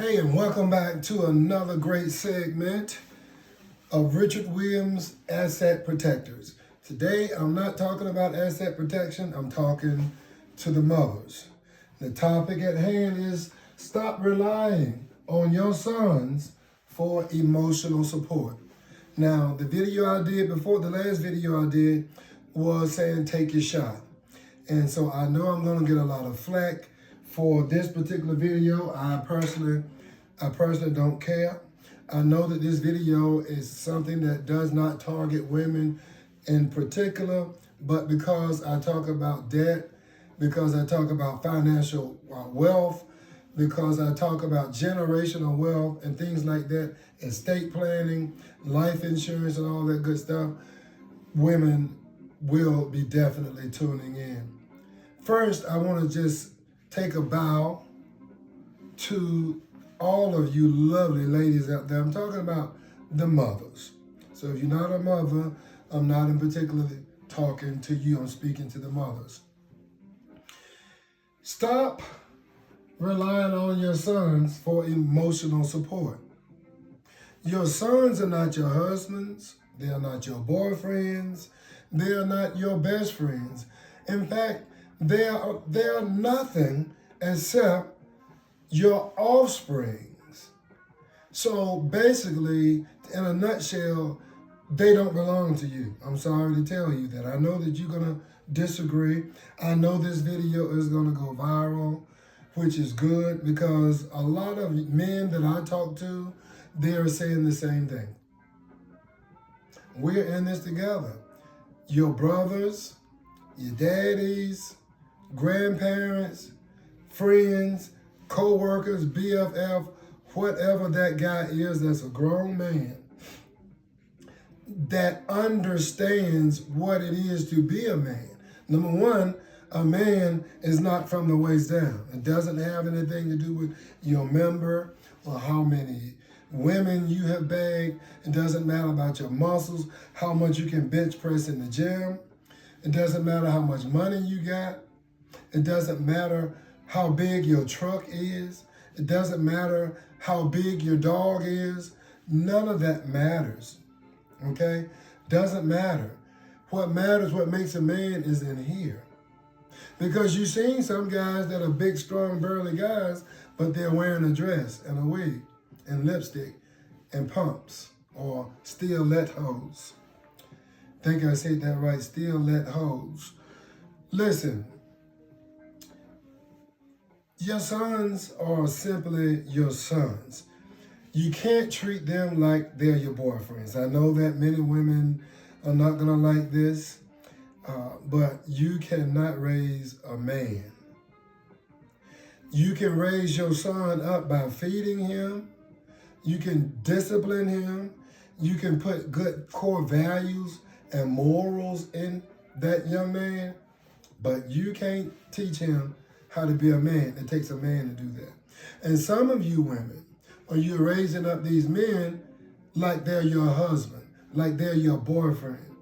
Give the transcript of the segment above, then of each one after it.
Hey, and welcome back to another great segment of Richard Williams Asset Protectors. Today, I'm not talking about asset protection, I'm talking to the mothers. The topic at hand is stop relying on your sons for emotional support. Now, the video I did before, the last video I did was saying take your shot. And so I know I'm gonna get a lot of flack for this particular video. I personally don't care. I know that this video is something that does not target women in particular, but because I talk about debt, because I talk about financial wealth, because I talk about generational wealth and things like that, estate planning, life insurance and all that good stuff, women will be definitely tuning in. First, I want to just take a bow to all of you lovely ladies out there. I'm talking about the mothers. So if you're not a mother, I'm not in particular talking to you. I'm speaking to the mothers. Stop relying on your sons for emotional support. Your sons are not your husbands. They are not your boyfriends. They are not your best friends. In fact, they are nothing except your offsprings. So basically, in a nutshell, they don't belong to you. I'm sorry to tell you that. I know that you're gonna disagree. I know this video is gonna go viral, which is good because a lot of men that I talk to, they are saying the same thing. We're in this together. Your brothers, your daddies, grandparents, friends, co-workers, BFF, whatever that guy is that's a grown man that understands what it is to be a man. Number one, a man is not from the waist down. It doesn't have anything to do with your member or how many women you have bagged. It doesn't matter about your muscles, how much you can bench press in the gym. It doesn't matter how much money you got. It doesn't matter how big your truck is. It doesn't matter how big your dog is. None of that matters, okay? Doesn't matter. What matters, what makes a man is in here. Because you've seen some guys that are big, strong, burly guys, but they're wearing a dress and a wig and lipstick and pumps or stilettos. Think I said that right, stilettos. Listen, your sons are simply your sons. You can't treat them like they're your boyfriends. I know that many women are not gonna like this, but you cannot raise a man. You can raise your son up by feeding him. You can discipline him. You can put good core values and morals in that young man, but you can't teach him how to be a man. It takes a man to do that. And some of you women, you're raising up these men like they're your husband, like they're your boyfriend.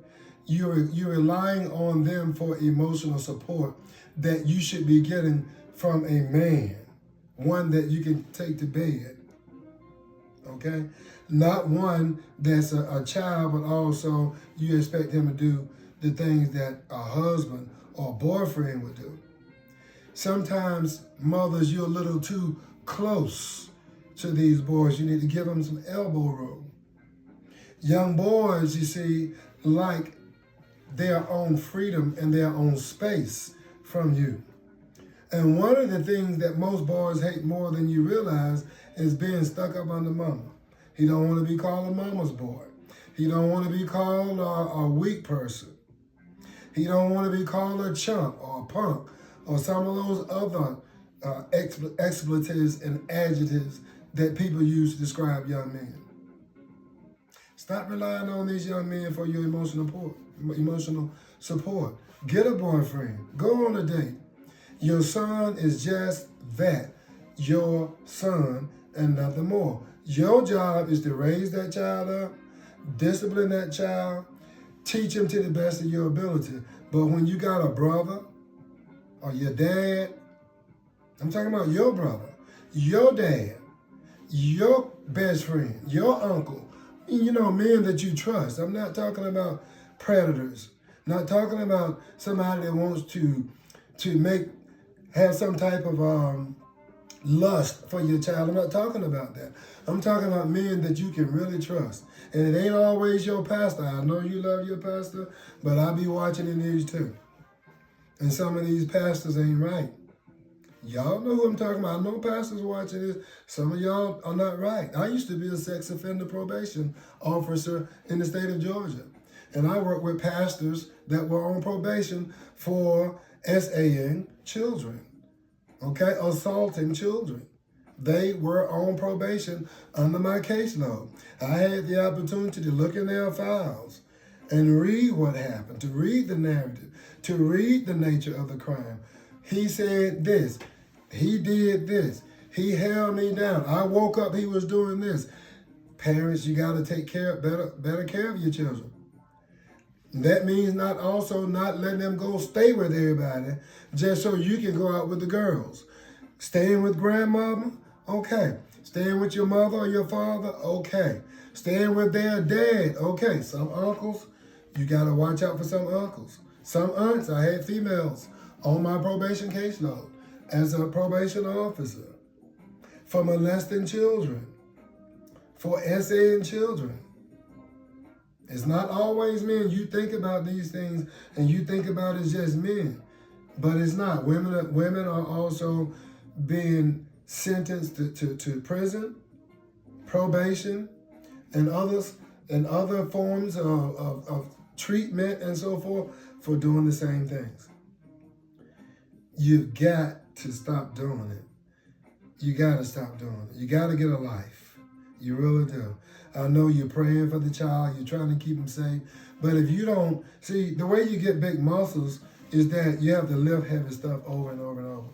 You're relying on them for emotional support that you should be getting from a man, one that you can take to bed, okay? Not one that's a child, but also you expect him to do the things that a husband or a boyfriend would do. Sometimes, mothers, you're a little too close to these boys. You need to give them some elbow room. Young boys, you see, like their own freedom and their own space from you. And one of the things that most boys hate more than you realize is being stuck up under mama. He don't want to be called a mama's boy. He don't want to be called a weak person. He don't want to be called a chump or a punk or some of those other expletives and adjectives that people use to describe young men. Stop relying on these young men for your emotional support. Get a boyfriend. Go on a date. Your son is just that, your son and nothing more. Your job is to raise that child up, discipline that child, teach him to the best of your ability. But when you got a brother or your dad, I'm talking about your brother, your dad, your best friend, your uncle, you know, men that you trust. I'm not talking about predators. Not talking about somebody that wants to have some type of lust for your child. I'm not talking about that. I'm talking about men that you can really trust. And it ain't always your pastor. I know you love your pastor, but I be watching the news too. And some of these pastors ain't right. Y'all know who I'm talking about. I know pastors watching this. Some of y'all are not right. I used to be a sex offender probation officer in the state of Georgia. And I worked with pastors that were on probation for SAing children, okay, assaulting children. They were on probation under my caseload. I had the opportunity to look in their files and read what happened, to read the narrative, to read the nature of the crime. He said this. He did this. He held me down. I woke up, he was doing this. Parents, you got to take better care of your children. That means not letting them go stay with everybody just so you can go out with the girls. Staying with grandmama, okay. Staying with your mother or your father, okay. Staying with their dad, okay. Some uncles, you got to watch out for some uncles. Some aunts, I had females on my probation caseload as a probation officer for molesting children, for SAing children. It's not always men. You think about these things and you think about it as just men, but it's not. Women are also being sentenced to prison, probation, and other forms of treatment and so forth for doing the same things. You've got to stop doing it. You got to stop doing it. You got to get a life. You really do. I know you're praying for the child. You're trying to keep him safe. But if you don't, see, the way you get big muscles is that you have to lift heavy stuff over and over and over.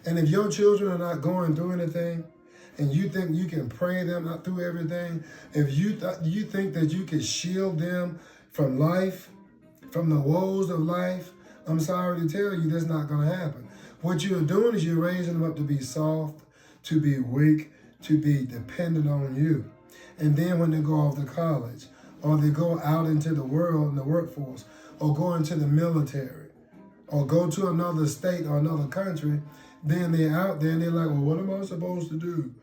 And if your children are not going through anything, and you think you can pray them out through everything, if you think that you can shield them from life, from the woes of life, I'm sorry to tell you, that's not going to happen. What you're doing is you're raising them up to be soft, to be weak, to be dependent on you. And then when they go off to college, or they go out into the world, in the workforce, or go into the military, or go to another state or another country, then they're out there and they're like, well, what am I supposed to do?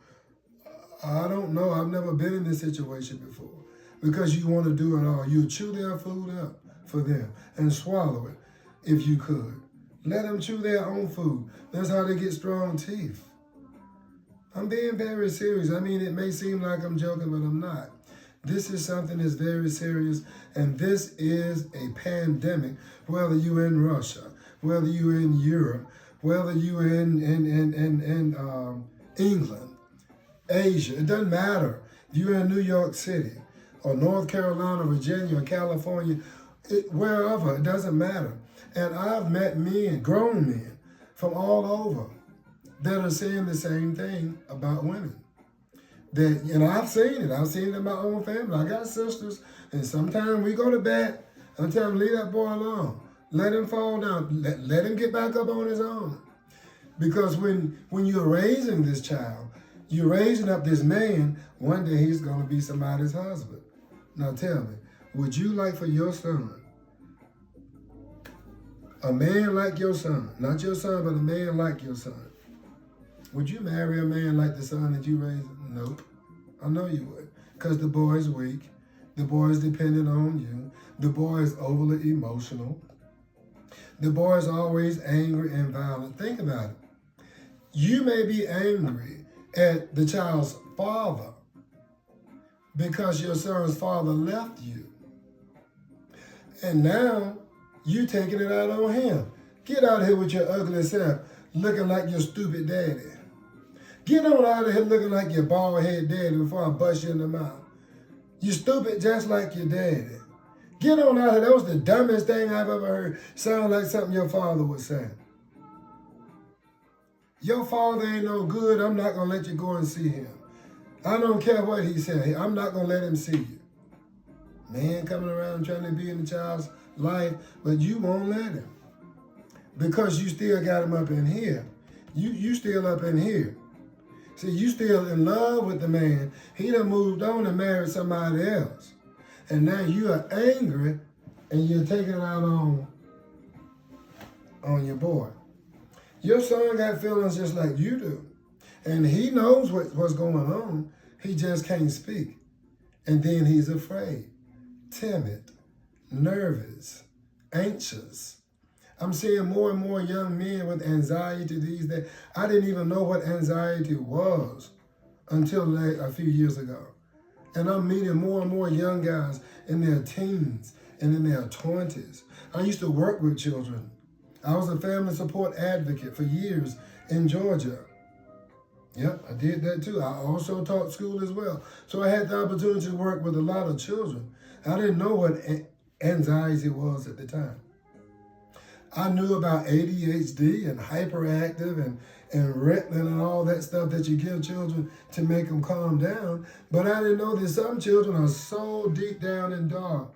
I don't know. I've never been in this situation before. Because you want to do it all. You chew their food up for them and swallow it if you could. Let them chew their own food. That's how they get strong teeth. I'm being very serious. I mean, it may seem like I'm joking, but I'm not. This is something that's very serious, and this is a pandemic, whether you're in Russia, whether you're in Europe, whether you're in England, Asia. It doesn't matter. If you're in New York City or North Carolina, Virginia, or California, wherever, it doesn't matter. And I've met men, grown men, from all over that are saying the same thing about women. That, you know, I've seen it. I've seen it in my own family. I got sisters, and sometimes we go to bed. I'm telling them, leave that boy alone. Let him fall down. Let him get back up on his own. Because when you're raising this child, you're raising up this man, one day he's going to be somebody's husband. Now tell me, would you like for your son, a man like your son, not your son, but a man like your son, would you marry a man like the son that you raised? Nope. I know you would. Because the boy's weak. The boy's dependent on you. The boy is overly emotional. The boy is always angry and violent. Think about it. You may be angry at the child's father because your son's father left you. And now you taking it out on him. Get out of here with your ugly self, looking like your stupid daddy. Get on out of here looking like your bald-headed daddy before I bust you in the mouth. You stupid just like your daddy. Get on out of here. That was the dumbest thing I've ever heard. Sound like something your father would say. Your father ain't no good. I'm not going to let you go and see him. I don't care what he said. I'm not going to let him see you. Man coming around trying to be in the child's life, but you won't let him. Because you still got him up in here. You still up in here. See, you still in love with the man. He done moved on and married somebody else. And now you are angry and you're taking it out on your boy. Your son got feelings just like you do. And he knows what's going on. He just can't speak. And then he's afraid, timid, nervous, anxious. I'm seeing more and more young men with anxiety these days. I didn't even know what anxiety was until a few years ago. And I'm meeting more and more young guys in their teens and in their 20s. I used to work with children. I was a family support advocate for years in Georgia. Yep, I did that too. I also taught school as well. So I had the opportunity to work with a lot of children. I didn't know what anxiety was at the time. I knew about ADHD and hyperactive and Ritalin and all that stuff that you give children to make them calm down. But I didn't know that some children are so deep down and dark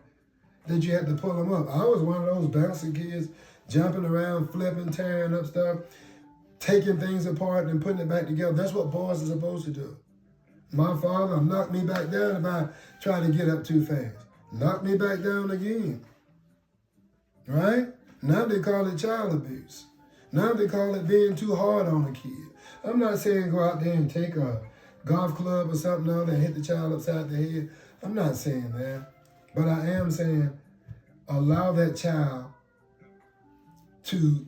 that you had to pull them up. I was one of those bouncy kids, jumping around, flipping, tearing up stuff, taking things apart and putting it back together. That's what boys are supposed to do. My father knocked me back down if I tried to get up too fast. Knocked me back down again. Right? Now they call it child abuse. Now they call it being too hard on a kid. I'm not saying go out there and take a golf club or something out there and hit the child upside the head. I'm not saying that. But I am saying allow that child to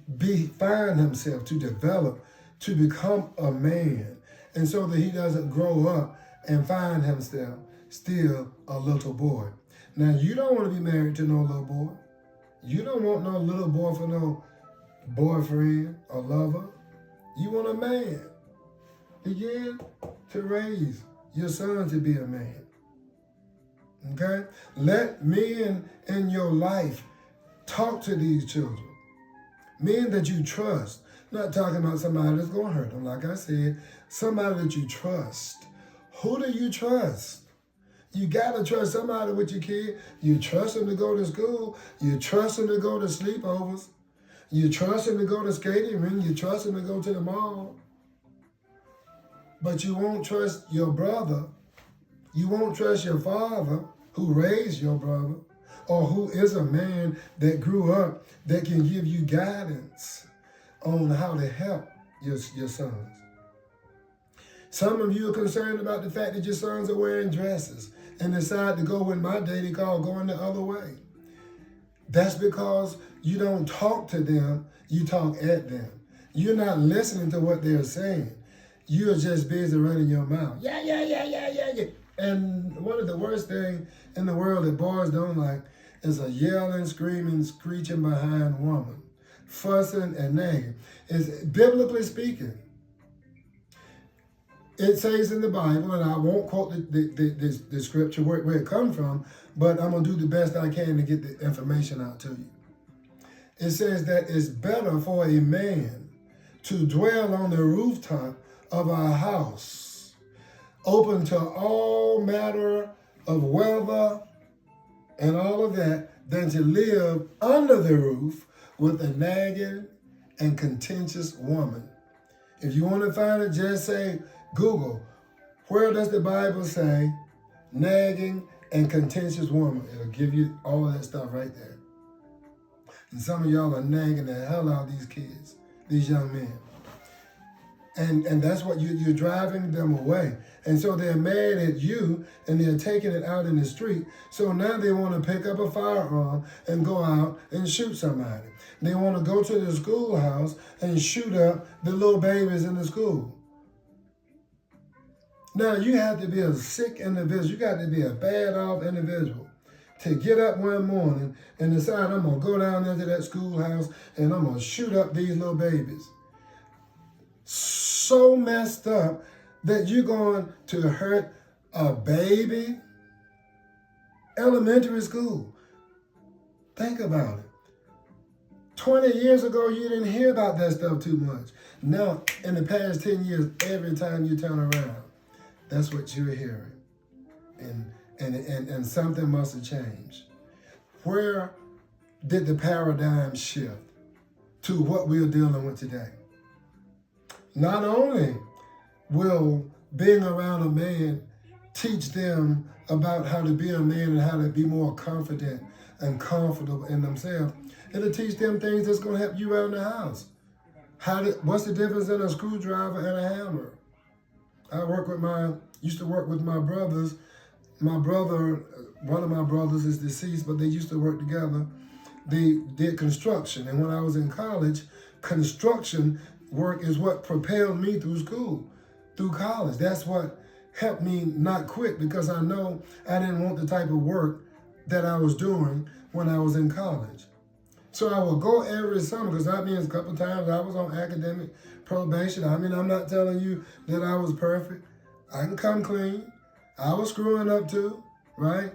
find himself, to develop, to become a man. And so that he doesn't grow up and find himself still a little boy. Now, you don't want to be married to no little boy. You don't want no little boy for no boyfriend or lover. You want a man. Begin to raise your son to be a man. Okay? Let men in your life talk to these children. Men that you trust. Not talking about somebody that's going to hurt them. Like I said, somebody that you trust. Who do you trust? You got to trust somebody with your kid. You trust them to go to school. You trust them to go to sleepovers. You trust them to go to skating ring. You trust them to go to the mall. But you won't trust your brother. You won't trust your father who raised your brother or who is a man that grew up that can give you guidance on how to help your sons. Some of you are concerned about the fact that your sons are wearing dresses and decide to go what my daddy called going the other way. That's because you don't talk to them, you talk at them. You're not listening to what they're saying. You're just busy running your mouth. Yeah. And one of the worst things in the world that boys don't like is a yelling, screaming, screeching behind woman, fussing and nagging. It's biblically speaking. It says in the Bible, and I won't quote the scripture where it comes from, but I'm going to do the best I can to get the information out to you. It says that it's better for a man to dwell on the rooftop of a house, open to all matter of weather and all of that, than to live under the roof with a nagging and contentious woman. If you want to find it, just say, Google, where does the Bible say nagging and contentious woman? It'll give you all of that stuff right there. And some of y'all are nagging the hell out of these kids, these young men. And that's what you're driving them away. And so they're mad at you and they're taking it out in the street. So now they want to pick up a firearm and go out and shoot somebody. They want to go to the schoolhouse and shoot up the little babies in the school. Now, you have to be a sick individual. You got to be a bad off individual to get up one morning and decide, I'm going to go down there to that schoolhouse and I'm going to shoot up these little babies. So messed up that you're going to hurt a baby. Elementary school. Think about it. 20 years ago, you didn't hear about that stuff too much. Now, in the past 10 years, every time you turn around, that's what you're hearing. And something must have changed. Where did the paradigm shift to what we're dealing with today? Not only will, being around a man, teach them about how to be a man and how to be more confident and comfortable in themselves. It'll teach them things that's going to help you around the house. What's the difference in a screwdriver and a hammer? Used to work with my brothers. My brother, one of my brothers is deceased, but they used to work together. They did construction. And when I was in college, construction work is what propelled me through school, through college. That's what helped me not quit, because I know I didn't want the type of work that I was doing when I was in college. So I would go every summer, because that means a couple of times I was on academic probation. I mean, I'm not telling you that I was perfect. I can come clean. I was screwing up too, right?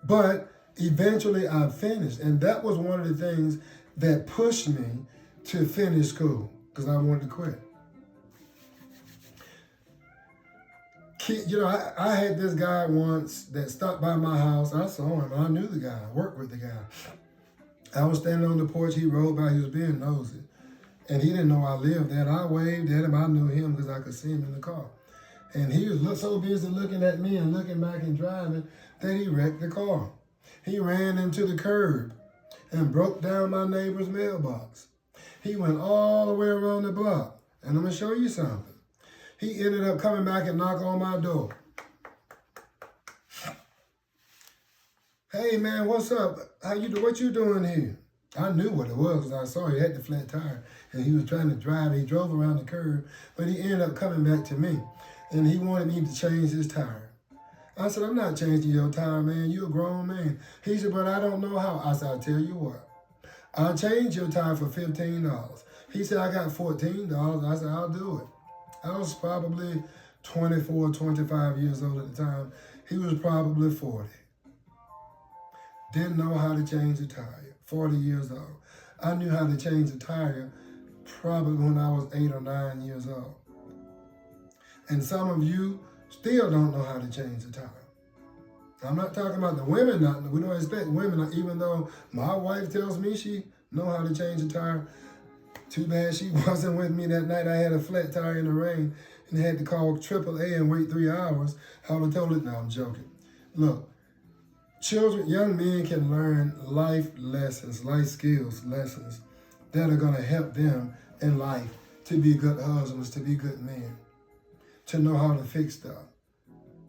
But eventually I finished. And that was one of the things that pushed me to finish school, because I wanted to quit. You know, I had this guy once that stopped by my house. I saw him. I knew the guy. I worked with the guy. I was standing on the porch. He rode by. He was being nosy. And he didn't know I lived there. And I waved at him. I knew him because I could see him in the car. And he was so busy looking at me and looking back and driving that he wrecked the car. He ran into the curb and broke down my neighbor's mailbox. He went all the way around the block. And I'm going to show you something. He ended up coming back and knocking on my door. Hey man, what's up? What you doing here? I knew what it was because I saw he had the flat tire and he was trying to drive. He drove around the curb, but he ended up coming back to me and he wanted me to change his tire. I said, I'm not changing your tire, man. You're a grown man. He said, but I don't know how. I said, I'll tell you what. I'll change your tire for $15. He said, I got $14. I said, I'll do it. I was probably 24, 25 years old at the time. He was probably 40. Didn't know how to change a tire, 40 years old. I knew how to change a tire probably when I was 8 or 9 years old. And some of you still don't know how to change a tire. I'm not talking about the women. We don't expect women, even though my wife tells me she know how to change a tire. Too bad she wasn't with me that night. I had a flat tire in the rain and had to call AAA and wait 3 hours. I would have told it, no, I'm joking. Look, young men can learn life lessons, life skills lessons that are going to help them in life to be good husbands, to be good men, to know how to fix stuff.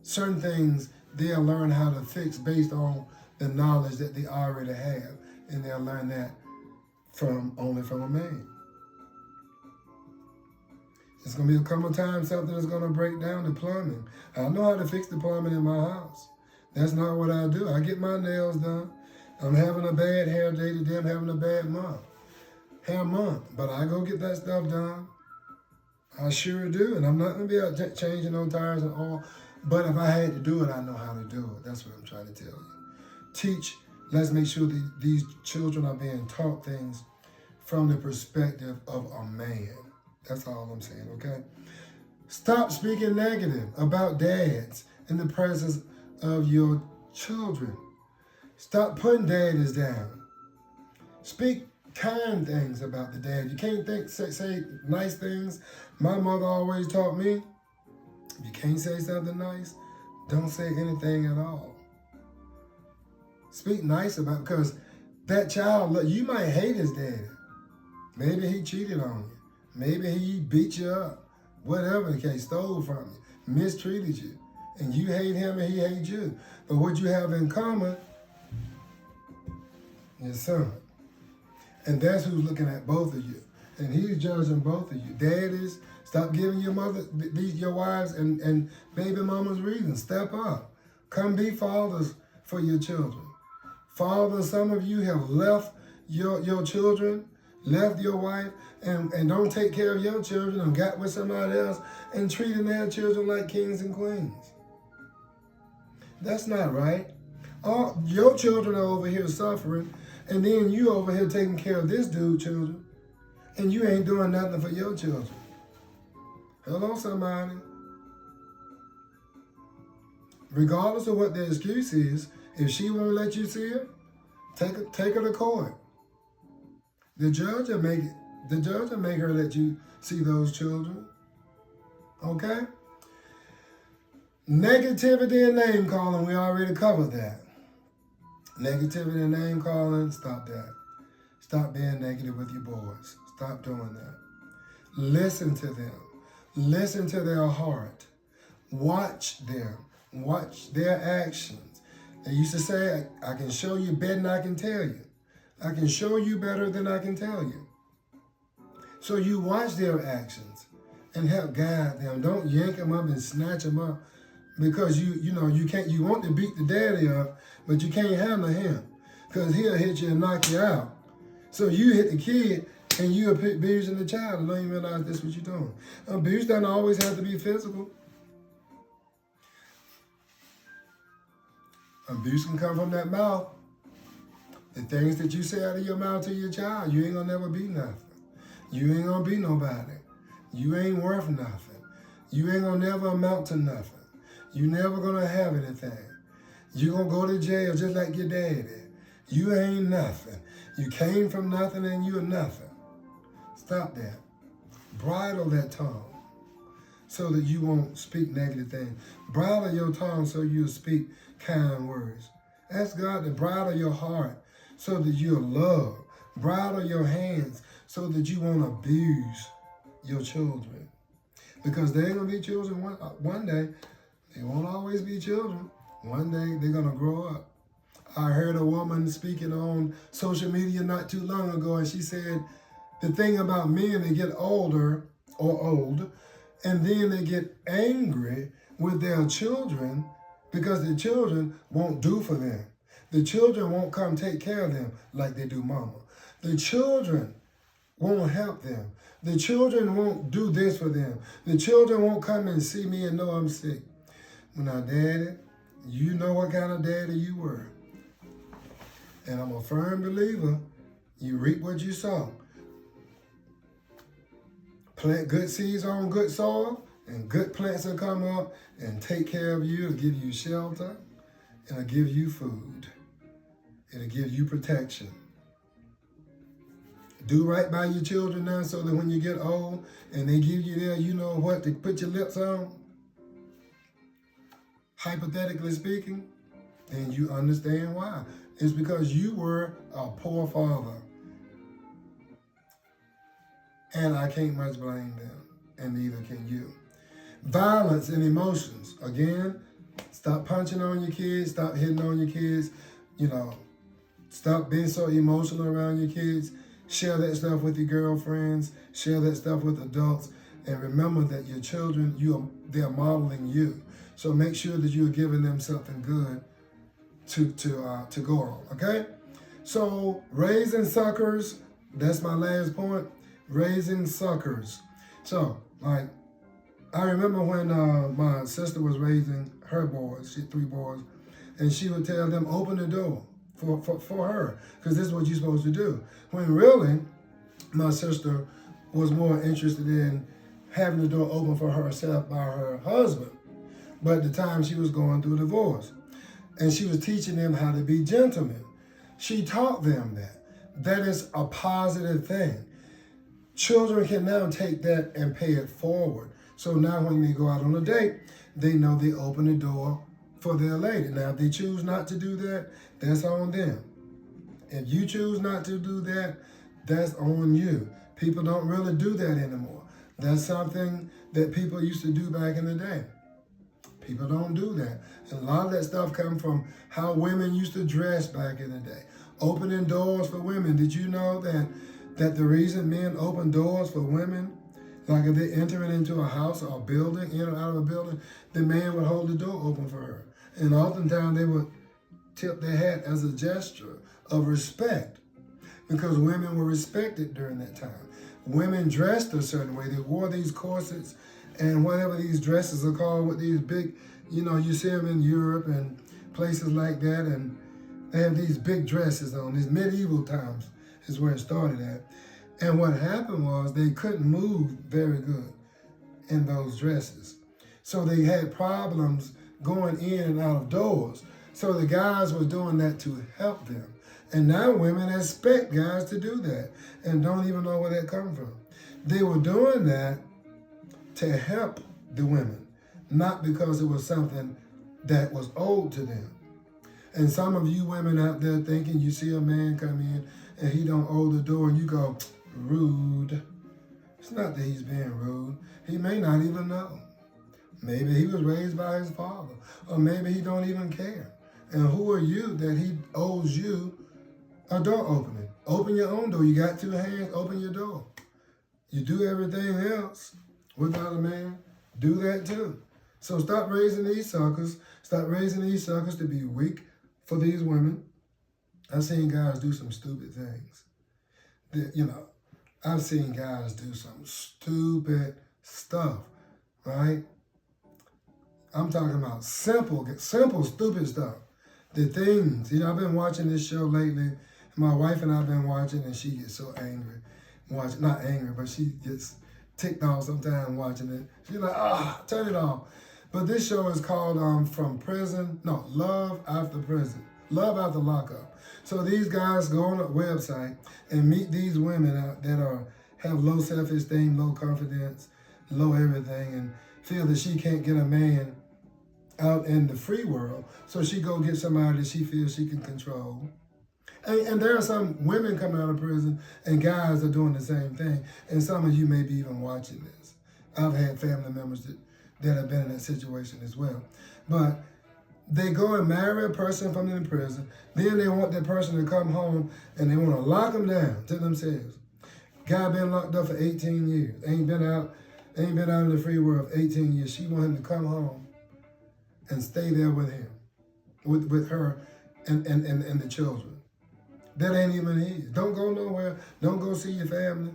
Certain things they'll learn how to fix based on the knowledge that they already have, and they'll learn that only from a man. It's going to come a time something is going to break down the plumbing. I know how to fix the plumbing in my house. That's not what I do. I get my nails done. I'm having a bad hair day today. I'm having a bad hair month. But I go get that stuff done. I sure do. And I'm not going to be out changing no tires and all. But if I had to do it, I know how to do it. That's what I'm trying to tell you. Let's make sure that these children are being taught things from the perspective of a man. That's all I'm saying, okay? Stop speaking negative about dads in the presence of your children. Stop putting daddies down. Speak kind things about the dad. You can't say nice things. My mother always taught me, if you can't say something nice, don't say anything at all. Speak nice about it, because that child, look, you might hate his daddy. Maybe he cheated on you. Maybe he beat you up. Whatever the case, stole from you, mistreated you. And you hate him and he hates you. But what you have in common is son. And that's who's looking at both of you. And he's judging both of you. Daddies, stop giving your wives and baby mamas reasons. Step up. Come be fathers for your children. Fathers, some of you have left your children, left your wife, and don't take care of your children and got with somebody else and treating their children like kings and queens. That's not right. Your children are over here suffering, and then you over here taking care of this dude's children, and you ain't doing nothing for your children. Hello, somebody. Regardless of what the excuse is, if she won't let you see her, take her to court. The judge will make her let you see those children. Okay? Negativity and name calling, we already covered that. Negativity and name calling, stop that. Stop being negative with your boys. Stop doing that. Listen to them. Listen to their heart. Watch them. Watch their actions. They used to say, I can show you better than I can tell you. I can show you better than I can tell you. So you watch their actions and help guide them. Don't yank them up and snatch them up because you want to beat the daddy up, but you can't handle him because he'll hit you and knock you out. So you hit the kid and you're abusing the child and don't even realize that's what you're doing. Abuse doesn't always have to be physical. Abuse can come from that mouth. The things that you say out of your mouth to your child, you ain't gonna never be nothing. You ain't gonna be nobody. You ain't worth nothing. You ain't gonna never amount to nothing. You never gonna have anything. You gonna go to jail just like your daddy. You ain't nothing. You came from nothing and you're nothing. Stop that. Bridle that tongue so that you won't speak negative things. Bridle your tongue so you'll speak kind words. Ask God to bridle your heart so that you'll love. Bridle your hands so that you won't abuse your children. Because they ain't going to be children one day. They won't always be children. One day they're going to grow up. I heard a woman speaking on social media not too long ago, and she said, the thing about men, they get older or old, and then they get angry with their children because the children won't do for them. The children won't come take care of them like they do mama. The children won't help them. The children won't do this for them. The children won't come and see me and know I'm sick. Now, daddy, you know what kind of daddy you were. And I'm a firm believer, you reap what you sow. Plant good seeds on good soil, and good plants will come up and take care of you. It'll give you shelter, and it'll give you food. It'll give you protection. Do right by your children now so that when you get old and they give you there, you know what to put your lips on. Hypothetically speaking, then you understand why. It's because you were a poor father. And I can't much blame them, and neither can you. Violence and emotions. Again, stop punching on your kids, stop hitting on your kids, stop being so emotional around your kids. Share that stuff with your girlfriends, share that stuff with adults, and remember that your children, they're modeling you. So make sure that you're giving them something good to go on, okay? So raising suckers, that's my last point. Raising suckers. So, I remember when my sister was raising her boys, she had 3 boys, and she would tell them, open the door for her, because this is what you're supposed to do. When really, my sister was more interested in having the door open for herself by her husband. But at the time, she was going through a divorce. And she was teaching them how to be gentlemen. She taught them that. That is a positive thing. Children can now take that and pay it forward. So now when they go out on a date, they know they open the door for their lady. Now, if they choose not to do that, that's on them. If you choose not to do that, that's on you. People don't really do that anymore. That's something that people used to do back in the day. People don't do that. And a lot of that stuff comes from how women used to dress back in the day. Opening doors for women. Did you know that the reason men open doors for women, like if they're entering into a house or a building, in or out of a building, the man would hold the door open for her. And oftentimes they would tip their hat as a gesture of respect because women were respected during that time. Women dressed a certain way. They wore these corsets and whatever these dresses are called with these big, you see them in Europe and places like that, and they have these big dresses on. These medieval times is where it started at. And what happened was they couldn't move very good in those dresses. So they had problems going in and out of doors. So the guys was doing that to help them. And now women expect guys to do that and don't even know where that comes from. They were doing that to help the women, not because it was something that was owed to them. And some of you women out there thinking you see a man come in and he don't hold the door and you go, rude. It's not that he's being rude. He may not even know. Maybe he was raised by his father, or maybe he don't even care. And who are you that he owes you a door opening? Open your own door. You got two hands, open your door. You do everything else without a man, do that too. So stop raising these suckers. Stop raising these suckers to be weak for these women. I've seen guys do some stupid things. I've seen guys do some stupid stuff, right? I'm talking about simple, stupid stuff. The things, I've been watching this show lately. My wife and I've been watching, and she gets so angry. Not angry, but she gets ticked off sometimes watching it. She's like, turn it off. But this show is called Love After Prison. Love After Lockup. So these guys go on a website and meet these women that have low self-esteem, low confidence, low everything, and feel that she can't get a man out in the free world. So she go get somebody that she feels she can control. And there are some women coming out of prison and guys are doing the same thing. And some of you may be even watching this. I've had family members that have been in that situation as well. But they go and marry a person from in prison. Then they want that person to come home and they want to lock them down to themselves. Guy been locked up for 18 years. Ain't been out in the free world for 18 years. She want him to come home and stay there with him, with her and the children. That ain't even his. Don't go nowhere. Don't go see your family.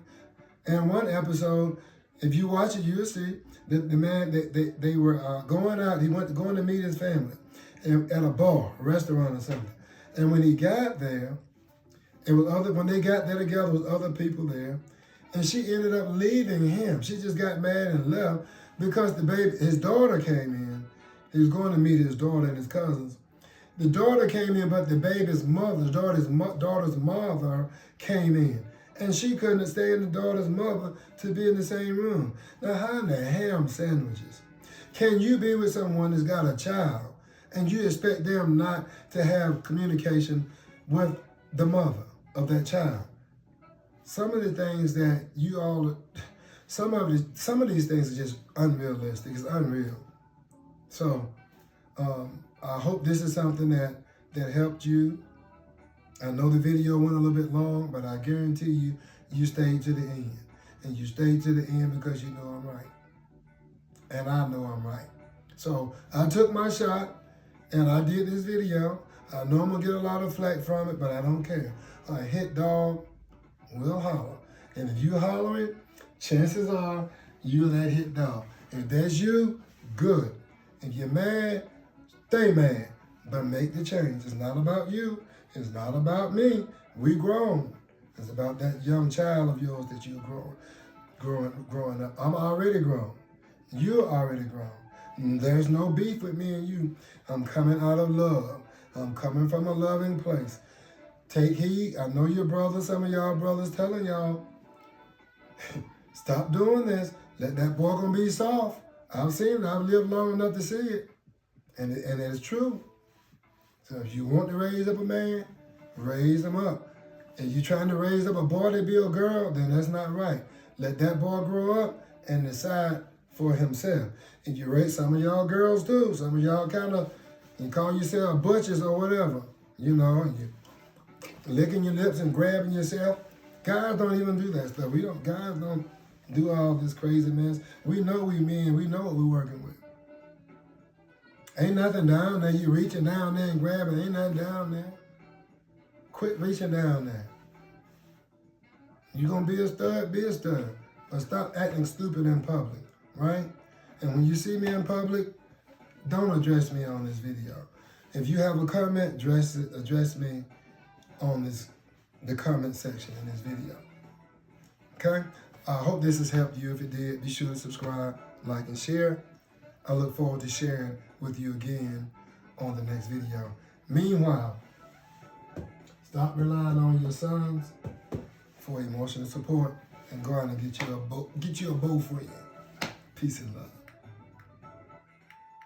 And one episode, if you watch it, you'll see that the man, they were going out. He going to meet his family at a bar, a restaurant or something. And when he got there, when they got there together, there was other people there. And she ended up leaving him. She just got mad and left because his daughter came in. He was going to meet his daughter and his cousins. The daughter came in, but the daughter's mother came in. And she couldn't stay in the daughter's mother to be in the same room. Now, how in the ham sandwiches can you be with someone that's got a child and you expect them not to have communication with the mother of that child? Some of the things that some of these things are just unrealistic. It's unreal. So I hope this is something that helped you. I know the video went a little bit long, but I guarantee you, you stayed to the end. And you stayed to the end because you know I'm right. And I know I'm right. So I took my shot and I did this video. I know I'm going to get a lot of flack from it, but I don't care. A hit dog will holler. And if you hollering, chances are you're that hit dog. If that's you, good. If you're mad, stay mad. But make the change. It's not about you. It's not about me. We grown. It's about that young child of yours that you're growing up. I'm already grown. You're already grown. There's no beef with me and you. I'm coming out of love. I'm coming from a loving place. Take heed. I know your brothers, some of y'all brothers telling y'all, stop doing this. Let that boy gonna be soft. I've seen it. I've lived long enough to see it. And it's true. So if you want to raise up a man, raise him up. If you're trying to raise up a boy to be a girl, then that's not right. Let that boy grow up and decide for himself. If you raise some of y'all girls too, some of y'all you call yourself butchers or whatever, you licking your lips and grabbing yourself. Guys don't even do that stuff. Guys don't do all this crazy mess. We know we men, we know what we're working with. Ain't nothing down there. You reaching down there and grabbing. Ain't nothing down there. Quit reaching down there. You gonna be a stud, be a stud. But stop acting stupid in public, right? And when you see me in public, don't address me on this video. If you have a comment, address me on the comment section in this video. Okay? I hope this has helped you. If it did, be sure to subscribe, like, and share. I look forward to sharing with you again on the next video. Meanwhile, stop relying on your sons for emotional support and go out and get you a boyfriend. Peace and love.